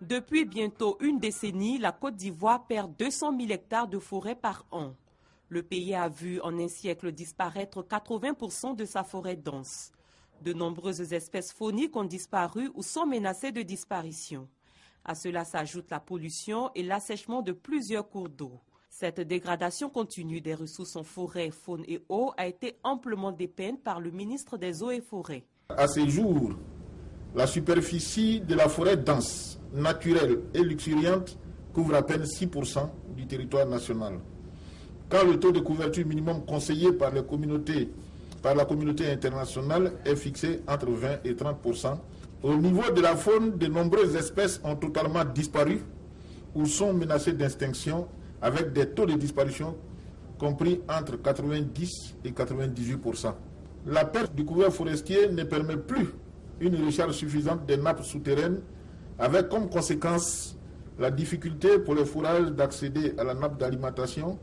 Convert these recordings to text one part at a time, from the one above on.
Depuis bientôt une décennie, la Côte d'Ivoire perd 200 000 hectares de forêt par an. Le pays a vu en un siècle disparaître 80% de sa forêt dense. De nombreuses espèces fauniques ont disparu ou sont menacées de disparition. À cela s'ajoute la pollution et l'assèchement de plusieurs cours d'eau. Cette dégradation continue des ressources en forêt, faune et eau a été amplement dépeinte par le ministre des Eaux et Forêts. À ce jour, la superficie de la forêt dense, naturelle et luxuriante couvre à peine 6% du territoire national. Quand le taux de couverture minimum conseillé par la communauté internationale est fixé entre 20 et 30%, au niveau de la faune, de nombreuses espèces ont totalement disparu ou sont menacées d'extinction avec des taux de disparition compris entre 90 et 98%. La perte du couvert forestier ne permet plus une recharge suffisante des nappes souterraines, avec comme conséquence la difficulté pour les fourrages d'accéder à la nappe d'alimentation.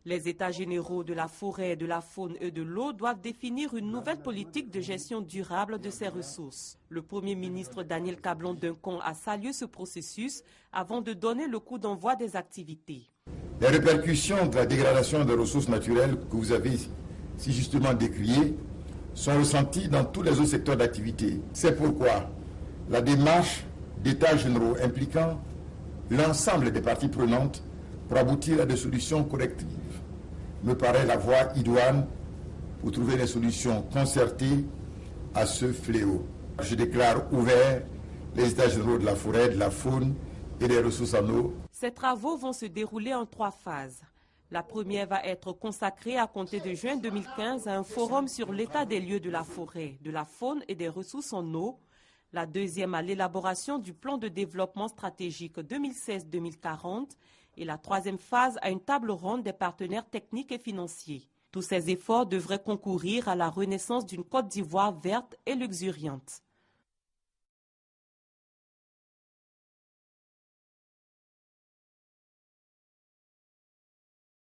Les États généraux de la forêt, de la faune et de l'eau doivent définir une nouvelle politique de gestion durable de ces ressources. Le Premier ministre Daniel Cablon-Duncan a salué ce processus avant de donner le coup d'envoi des activités. Les répercussions de la dégradation des ressources naturelles que vous avez si justement décriées sont ressenties dans tous les autres secteurs d'activité. C'est pourquoi la démarche d'États généraux impliquant l'ensemble des parties prenantes pour aboutir à des solutions collectives me paraît la voie idoine pour trouver des solutions concertées à ce fléau. Je déclare ouverts les États généraux de la forêt, de la faune et des ressources en eau. Ces travaux vont se dérouler en 3 phases. La première va être consacrée à compter de juin 2015 à un forum sur l'état des lieux de la forêt, de la faune et des ressources en eau. La deuxième à l'élaboration du plan de développement stratégique 2016-2040 et la troisième phase à une table ronde des partenaires techniques et financiers. Tous ces efforts devraient concourir à la renaissance d'une Côte d'Ivoire verte et luxuriante.